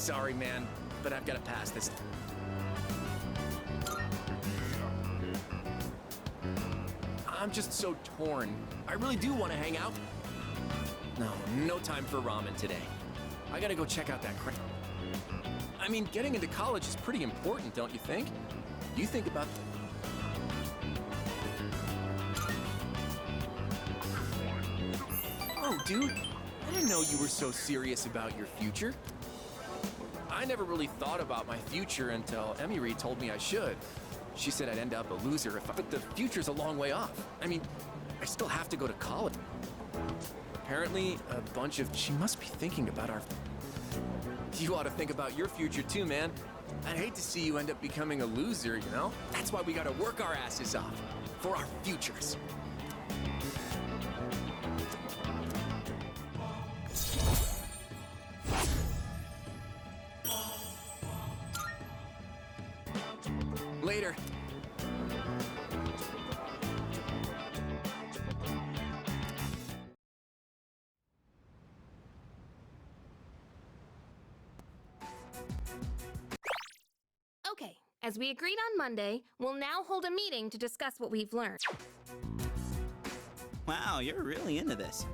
Sorry, man, but I've got to pass this. I'm just so torn. I really do want to hang out. No time for ramen today. I gotta go check out that crap. I mean, getting into college is pretty important, don't you think? You think about... Oh, dude, I didn't know you were so serious about your future. I never really thought about my future until Emily told me I should. She said I'd end up a loser if I... But the future's a long way off. I mean, I still have to go to college. Apparently, a bunch of... She must be thinking about our... You ought to think about your future too, man. I'd hate to see you end up becoming a loser, you know? That's why we gotta work our asses off. For our futures. Later. Okay, as we agreed on Monday, we'll now hold a meeting to discuss what we've learned. Wow, you're really into this.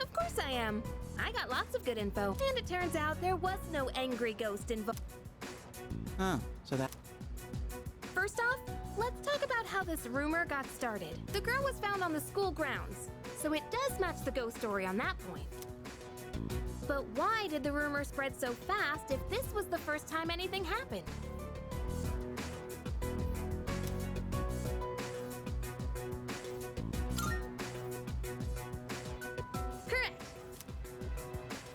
Of course I am. I got lots of good info, and it turns out there was no angry ghost involved. Huh, so that... First off, let's talk about how this rumor got started. The girl was found on the school grounds, so it does match the ghost story on that point. But why did the rumor spread so fast if this was the first time anything happened? Correct.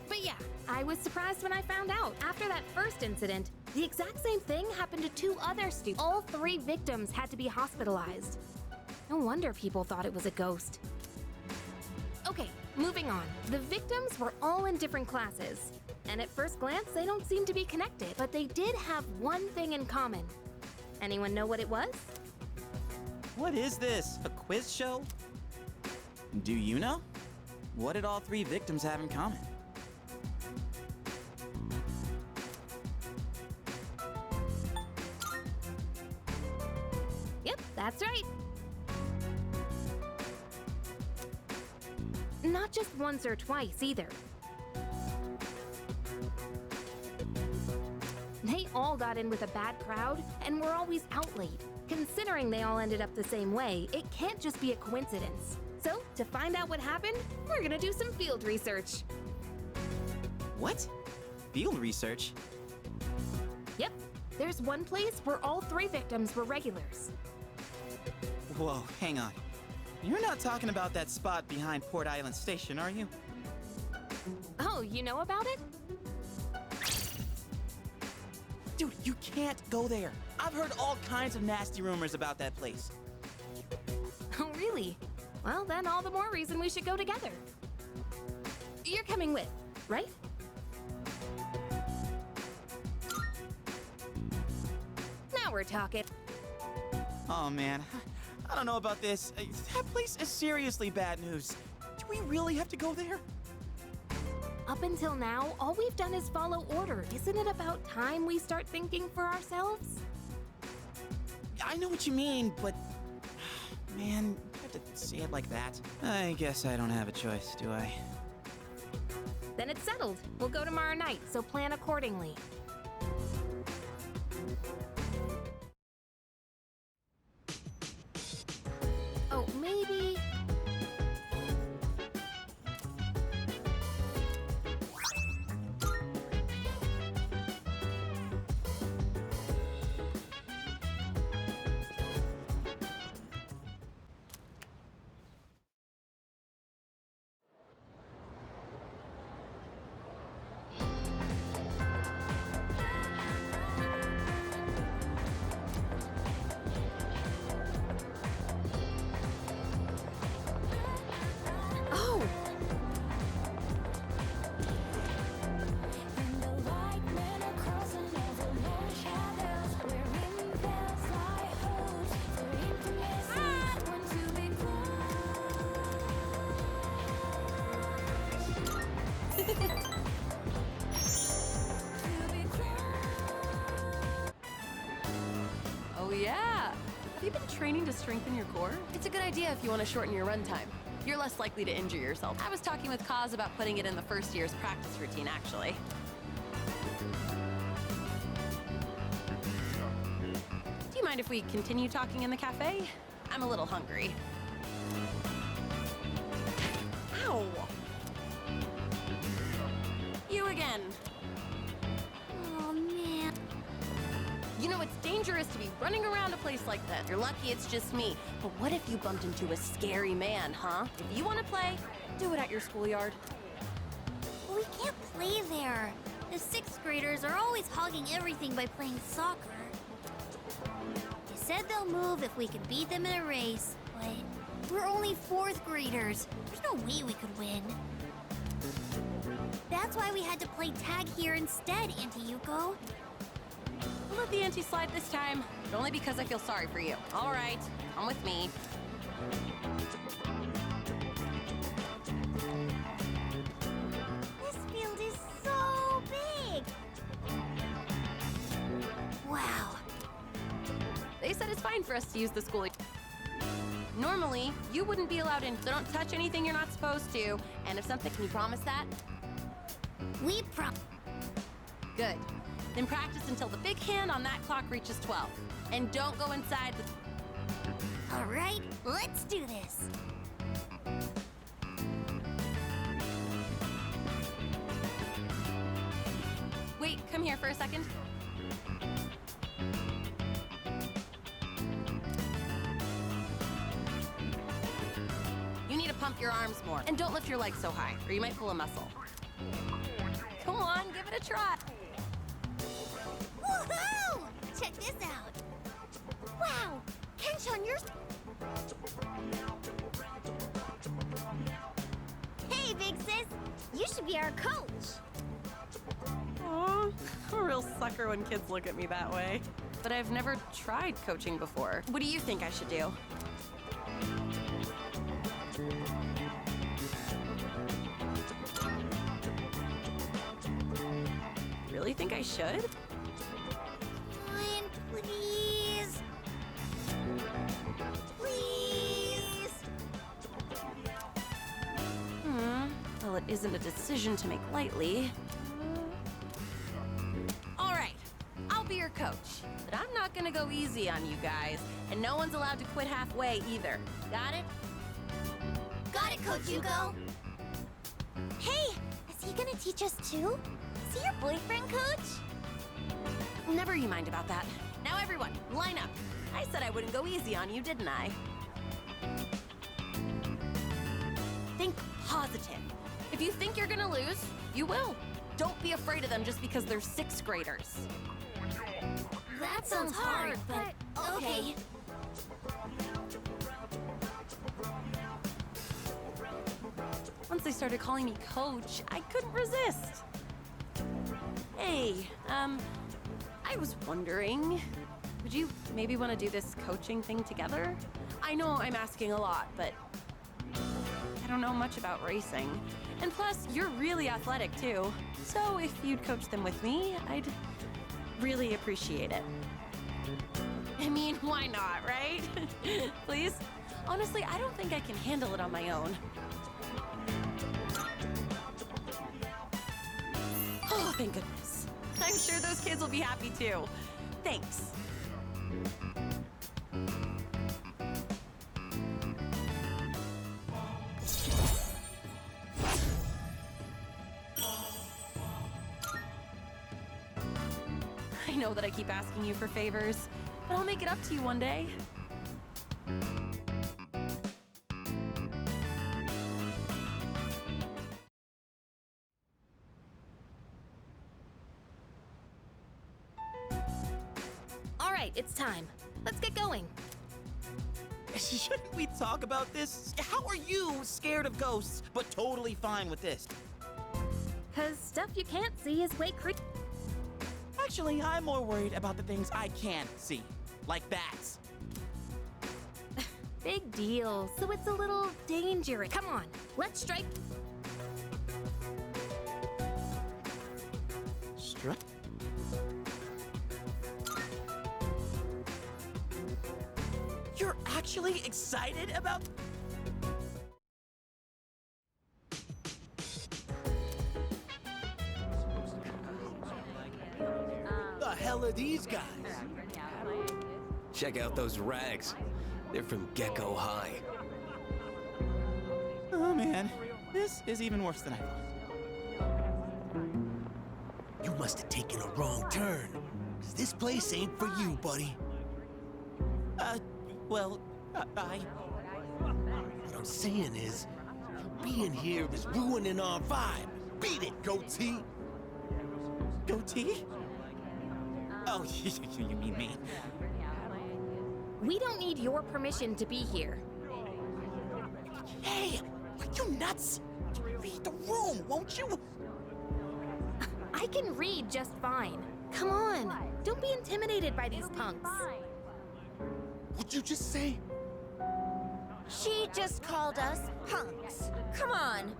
But yeah, I was surprised when I found out. After that first incident, the exact same thing happened to 2 other students. All 3 victims had to be hospitalized. No wonder people thought it was a ghost. Okay, moving on. The victims were all in different classes, and at first glance, they don't seem to be connected, but they did have one thing in common. Anyone know what it was? What is this? A quiz show? Do you know? What did all 3 victims have in common? Yep, that's right. Not just once or twice, either. They all got in with a bad crowd and were always out late. Considering they all ended up the same way, it can't just be a coincidence. So, to find out what happened, we're gonna do some field research. What? Field research? Yep, there's one place where all 3 victims were regulars. Whoa, hang on. You're not talking about that spot behind Port Island Station, are you? Oh, you know about it? Dude, you can't go there. I've heard all kinds of nasty rumors about that place. Oh, really? Well, then all the more reason we should go together. You're coming with, right? Now we're talking. Oh, man. I don't know about this. That place is seriously bad news. Do we really have to go there? Up until now, all we've done is follow order. Isn't it about time we start thinking for ourselves? I know what you mean, but... Man, you have to say it like that. I guess I don't have a choice, do I? Then it's settled. We'll go tomorrow night, so plan accordingly. Oh, maybe... training to strengthen your core? It's a good idea if you want to shorten your run time. You're less likely to injure yourself. I was talking with Kaz about putting it in the first year's practice routine, actually. Do you mind if we continue talking in the cafe? I'm a little hungry. Ow! You again. Oh, man. You know, it's dangerous to be running around a place like that. You're lucky it's just me. But what if you bumped into a scary man, huh? If you want to play, do it at your schoolyard. We can't play there. The 6th graders are always hogging everything by playing soccer. They said they'll move if we can beat them in a race, but we're only 4th graders. There's no way we could win. That's why we had to play tag here instead, Auntie Yuko. I'll let the auntie slide this time, but only because I feel sorry for you. All right, come with me. This field is so big. Wow. They said it's fine for us to use the school. Normally, you wouldn't be allowed in, so don't touch anything you're not supposed to. And if something, can you promise that? We Good. Then practice until the big hand on that clock reaches 12. And don't go inside the... All right, let's do this. Wait, come here for a second. You need to pump your arms more. And don't lift your legs so high, or you might pull a muscle. Come on, give it a try. Woohoo! Check this out. Wow, Kenshan, you're... Hey, big sis. You should be our coach. Aw, I'm a real sucker when kids look at me that way. But I've never tried coaching before. What do you think I should do? Really think I should? Fine, please. Please. Well, it isn't a decision to make lightly. All right, I'll be your coach. But I'm not gonna go easy on you guys. And no one's allowed to quit halfway either. Got it? Got it, Coach Yuko. Hey, is he gonna teach us too? Is he your boyfriend, Coach? Never you mind about that. Now everyone, line up. I said I wouldn't go easy on you, didn't I? Think positive. If you think you're gonna lose, you will. Don't be afraid of them just because they're 6th graders. That sounds hard, but okay. Once they started calling me coach, I couldn't resist. Hey, I was wondering, would you maybe want to do this coaching thing together? I know I'm asking a lot, but I don't know much about racing. And plus, you're really athletic too. So if you'd coach them with me, I'd really appreciate it. I mean, why not, right? Please? Honestly, I don't think I can handle it on my own. Oh, thank goodness. I'm sure those kids will be happy too. Thanks. I know that I keep asking you for favors, but I'll make it up to you one day. All right, it's time. Let's get going. Shouldn't we talk about this? How are you scared of ghosts, but totally fine with this? Because stuff you can't see is way creepy. Actually, I'm more worried about the things I can't see, like bats. Big deal. So it's a little dangerous. Come on, let's strike. Struck? You're actually excited about... The hell are these guys? Check out those rags. They're from Gecko High. Oh man, this is even worse than I thought. You must have taken a wrong turn. 'Cause this place ain't for you, buddy. Well, What I'm saying is, you being here is ruining our vibe. Beat it, goatee! Goatee? Oh, you mean me? We don't need your permission to be here. Hey, are you nuts? Read the room, won't you? I can read just fine. Come on, don't be intimidated by these punks. What'd you just say? She just called us punks. Come on.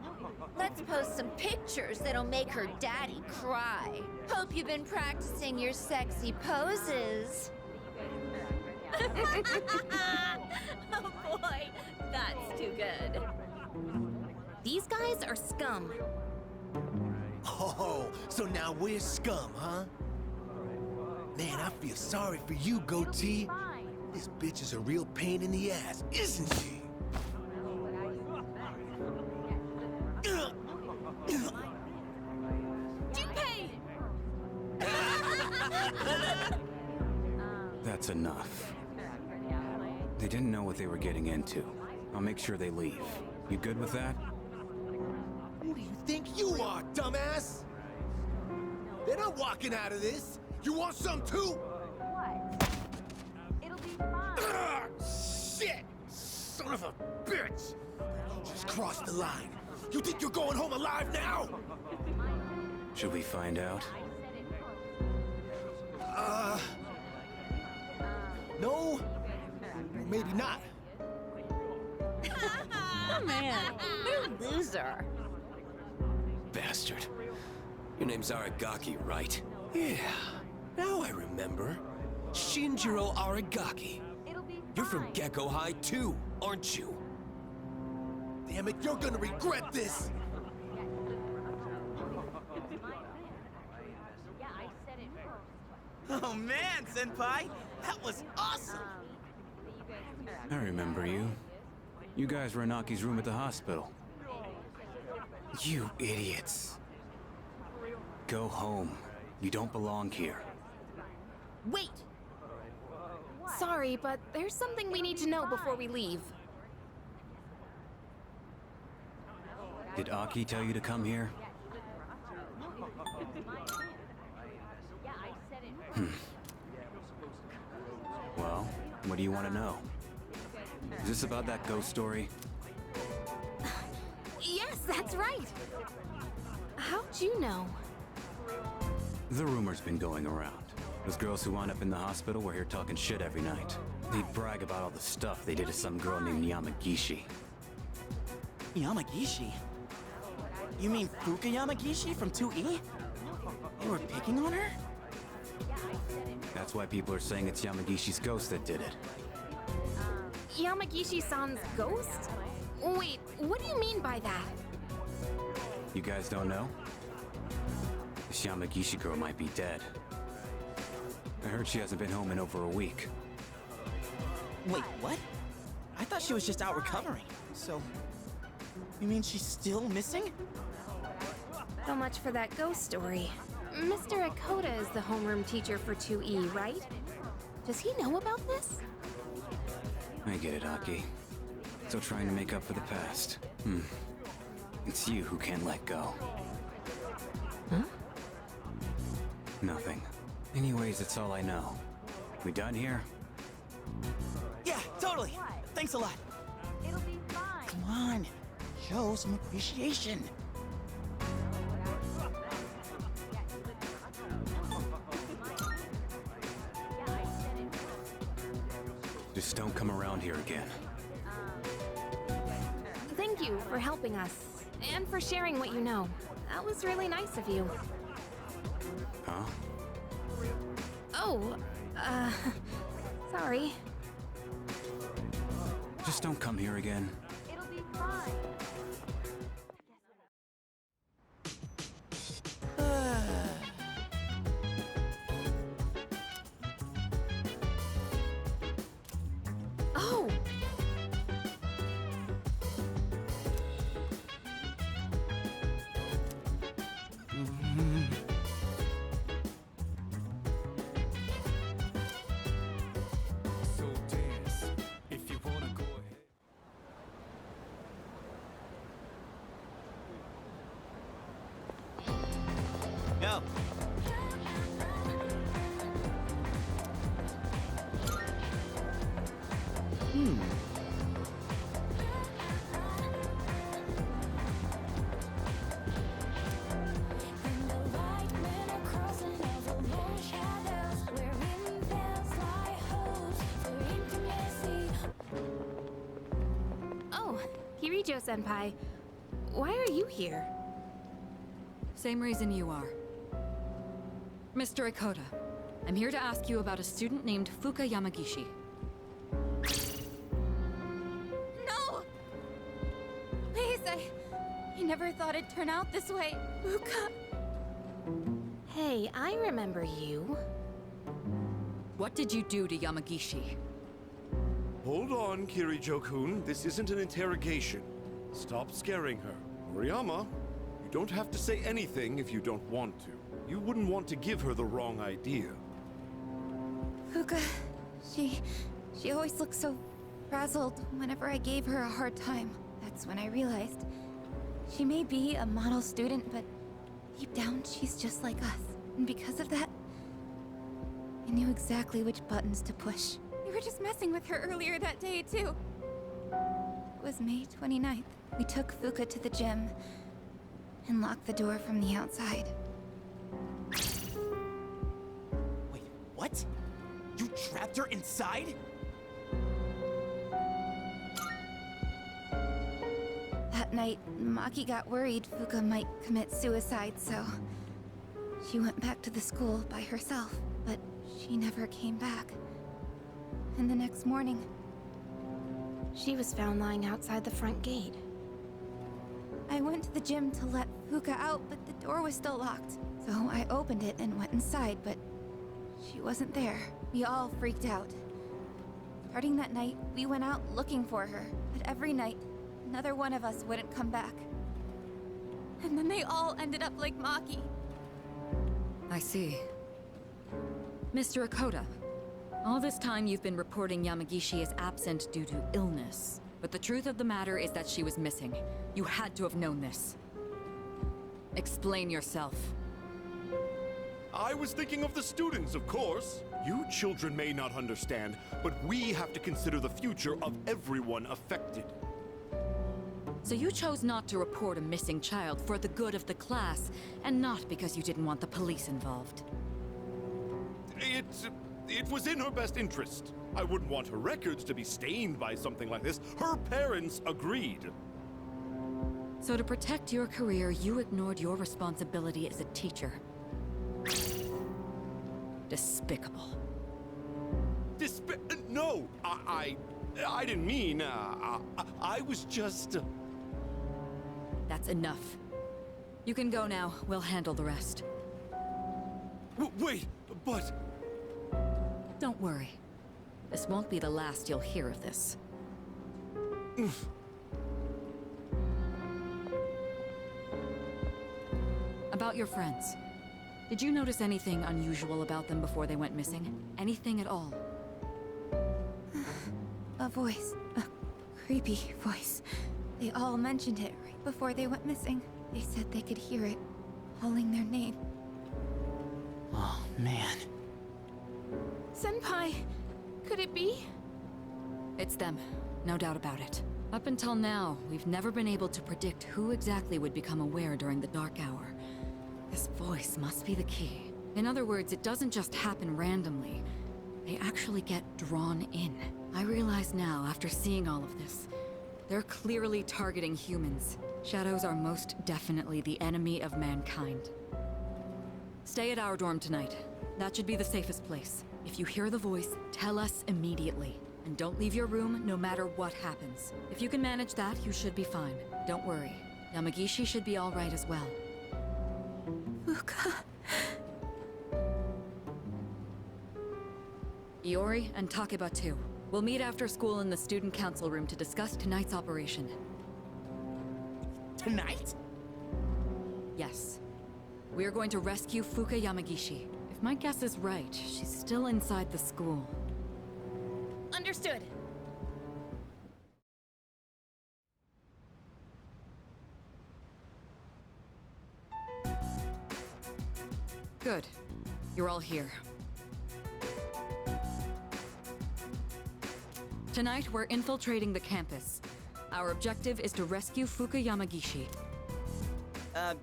Let's post some pictures that'll make her daddy cry. Hope you've been practicing your sexy poses. Oh boy, that's too good. These guys are scum. Oh, so now we're scum, huh? Man, I feel sorry for you, goatee. This bitch is a real pain in the ass, isn't she? That's enough. They didn't know what they were getting into. I'll make sure they leave. You good with that? Who do you think you are, dumbass? They're not walking out of this. You want some too? It'll be fine. Ah, shit! Son of a bitch! You just crossed the line. You think you're going home alive now? Should we find out? No? Or maybe not. Oh man, you loser. Bastard. Your name's Aragaki, right? Yeah, now I remember. Shinjiro Aragaki. You're from Gecko High too, aren't you? Damn it, you're gonna regret this! Oh man, Senpai, that was awesome! I remember you. You guys were in Aki's room at the hospital. You idiots. Go home. You don't belong here. Wait! Sorry, but there's something we need to know before we leave. Did Aki tell you to come here? Well, what do you want to know? Is this about that ghost story? Yes, that's right! How'd you know? The rumor's been going around. Those girls who wound up in the hospital were here talking shit every night. They'd brag about all the stuff they did to some girl named Yamagishi. Yamagishi? You mean Fuka Yamagishi from 2E? They were picking on her? That's why people are saying it's Yamagishi's ghost that did it. Yamagishi-san's ghost? Wait, what do you mean by that? You guys don't know? This Yamagishi girl might be dead. I heard she hasn't been home in over a week. Wait, what? I thought she was just out recovering. So, you mean she's still missing? So much for that ghost story. Mr. Akoda is the homeroom teacher for 2E, right? Does he know about this? I get it, Aki. Still trying to make up for the past. It's you who can't let go. Huh? Nothing. Anyways, it's all I know. We done here? Yeah, totally. Thanks a lot. It'll be fine. Come on, show some appreciation. Just don't come around here again. Thank you for helping us, and for sharing what you know. That was really nice of you. Huh? Oh, sorry. Just don't come here again. It'll be fine. Oh! So dance, if you wanna go ahead. Yo. Oh, Kirijo-senpai. Why are you here? Same reason you are. Mr. Ikoda, I'm here to ask you about a student named Fuka Yamagishi. No! Please, I never thought it'd turn out this way. Fuka. Hey, I remember you. What did you do to Yamagishi? Hold on, Kirijo-kun. This isn't an interrogation. Stop scaring her. Moriyama, you don't have to say anything if you don't want to. You wouldn't want to give her the wrong idea. Fuka, she always looked so frazzled whenever I gave her a hard time. That's when I realized she may be a model student, but deep down she's just like us. And because of that, I knew exactly which buttons to push. We were just messing with her earlier that day, too. It was May 29th. We took Fuka to the gym and locked the door from the outside. Wait, what? You trapped her inside? That night, Maki got worried Fuka might commit suicide, so she went back to the school by herself, but she never came back. And the next morning, She was found lying outside the front gate. I went to the gym to let Fuka out, but the door was still locked. So I opened it and went inside, but she wasn't there. We all freaked out. Starting that night, we went out looking for her, but every night, another one of us wouldn't come back. And then they all ended up like Maki. I see. Mr. Ikoda, all this time you've been reporting Yamagishi as absent due to illness. But the truth of the matter is that she was missing. You had to have known this. Explain yourself. I was thinking of the students, of course. You children may not understand, but we have to consider the future of everyone affected. So you chose not to report a missing child for the good of the class, and not because you didn't want the police involved. It was in her best interest. I wouldn't want her records to be stained by something like this. Her parents agreed. So to protect your career, you ignored your responsibility as a teacher. Despicable. No, I didn't mean, I was just... That's enough. You can go now. We'll handle the rest. Wait, but... Don't worry. This won't be the last you'll hear of this. About your friends. Did you notice anything unusual about them before they went missing? Anything at all? A voice. A creepy voice. They all mentioned it right before they went missing. They said they could hear it, calling their name. Oh, man. Senpai, could it be? It's them, no doubt about it. Up until now, we've never been able to predict who exactly would become aware during the dark hour. This voice must be the key. In other words, it doesn't just happen randomly. They actually get drawn in. I realize now, after seeing all of this, they're clearly targeting humans. Shadows are most definitely the enemy of mankind. Stay at our dorm tonight. That should be the safest place. If you hear the voice, tell us immediately. And don't leave your room no matter what happens. If you can manage that, you should be fine. Don't worry. Yamagishi should be all right as well. Fuka. Iori and Takeba too. We'll meet after school in the student council room to discuss tonight's operation. Tonight? Yes. We are going to rescue Fuka Yamagishi. If my guess is right, she's still inside the school. Understood. Good. You're all here. Tonight, we're infiltrating the campus. Our objective is to rescue Fuka Yamagishi. I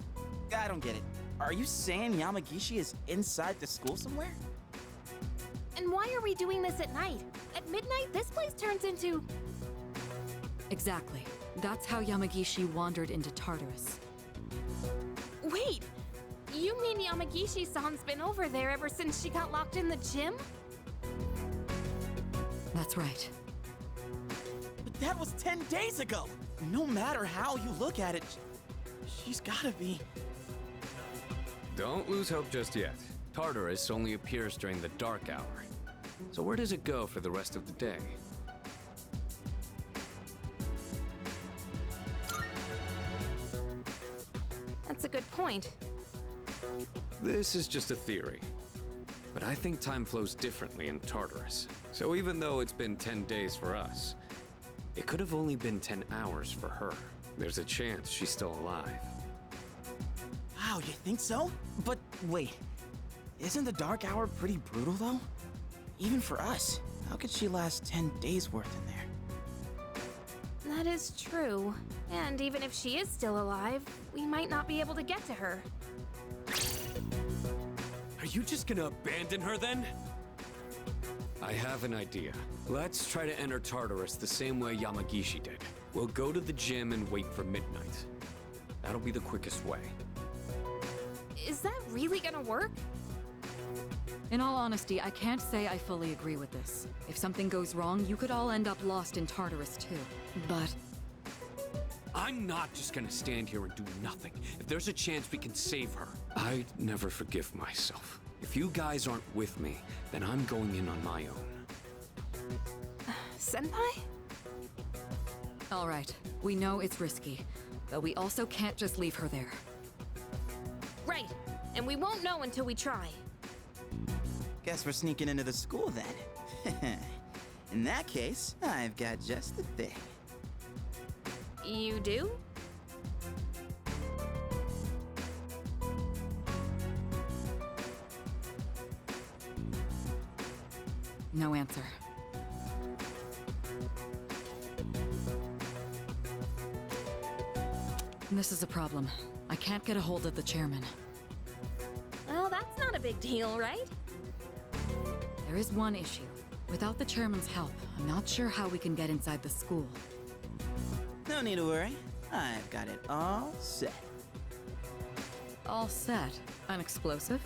don't get it. Are you saying Yamagishi is inside the school somewhere? And why are we doing this at night? At midnight, this place turns into... Exactly. That's how Yamagishi wandered into Tartarus. Wait! You mean Yamagishi-san's been over there ever since she got locked in the gym? That's right. But that was 10 days ago! No matter how you look at it, she's gotta be... Don't lose hope just yet. Tartarus only appears during the dark hour. So where does it go for the rest of the day? That's a good point. This is just a theory. But I think time flows differently in Tartarus. So even though it's been 10 days for us, it could have only been 10 hours for her. There's a chance she's still alive. Wow, you think so? But wait, isn't the dark hour pretty brutal though? Even for us, how could she last 10 days worth in there? That is true. And even if she is still alive, we might not be able to get to her. Are you just gonna abandon her then? I have an idea. Let's try to enter Tartarus the same way Yamagishi did. We'll go to the gym and wait for midnight. That'll be the quickest way. Is that really gonna work? In all honesty, I can't say I fully agree with this. If something goes wrong, you could all end up lost in Tartarus too. But I'm not just gonna stand here and do nothing. If there's a chance we can save her, I'd never forgive myself. If you guys aren't with me, then I'm going in on my own. Senpai? all right, we know it's risky, but we also can't just leave her there. Right, and we won't know until we try. Guess we're sneaking into the school then. In that case, I've got just the thing. You do? No answer. This is a problem. I can't get a hold of the chairman. Well, that's not a big deal, right? There is one issue. Without the chairman's help, I'm not sure how we can get inside the school. No need to worry. I've got it all set. All set? An explosive?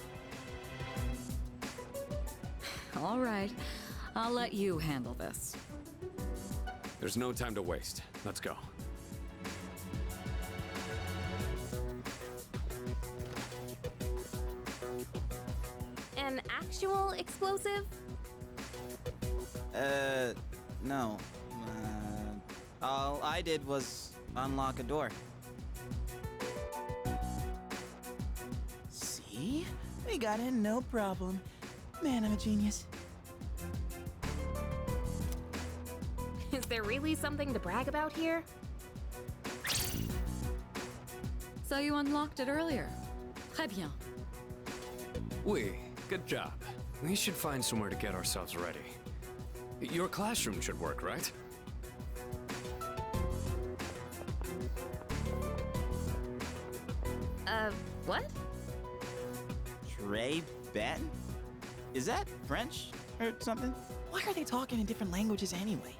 All right. I'll let you handle this. There's no time to waste. Let's go. An actual explosive? No. All I did was unlock a door. See? We got in no problem. Man, I'm a genius. Is there really something to brag about here? So you unlocked it earlier. Très bien. Oui, good job. We should find somewhere to get ourselves ready. Your classroom should work, right? What? Trey Batten? Is that French or something? Why are they talking in different languages anyway?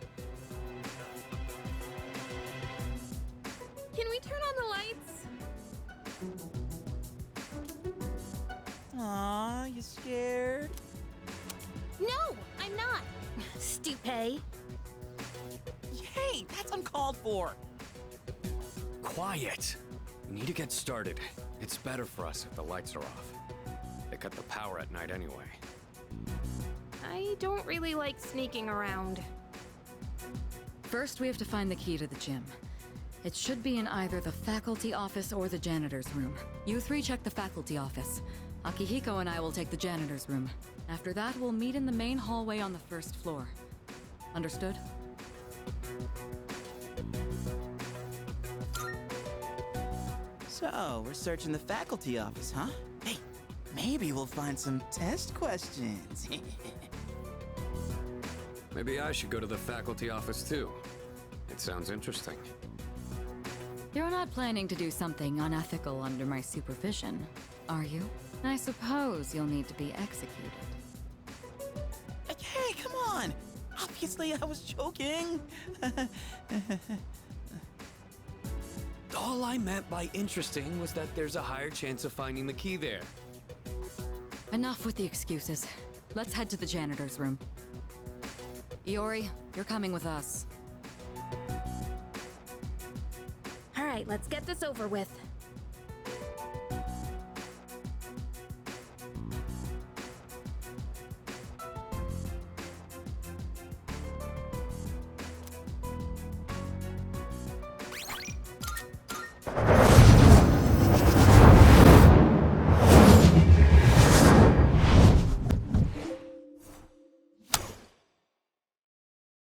Can we turn on the lights? Aw, you scared? No, I'm not. Stupid. uncalled for. Quiet! We need to get started. It's better for us if the lights are off. They cut the power at night anyway. I don't really like sneaking around. First, we have to find the key to the gym. It should be in either the faculty office or the janitor's room. You three check the faculty office. Akihiko and I will take the janitor's room. After that, we'll meet in the main hallway on the first floor. Understood? So, we're searching the faculty office, huh? Hey, maybe we'll find some test questions. Maybe I should go to the faculty office too. It sounds interesting. You're not planning to do something unethical under my supervision, are you? I suppose you'll need to be executed. Hey, come on! Obviously, I was joking. All I meant by interesting was that there's a higher chance of finding the key there. Enough with the excuses. Let's head to the janitor's room. Iori, you're coming with us. All right, let's get this over with.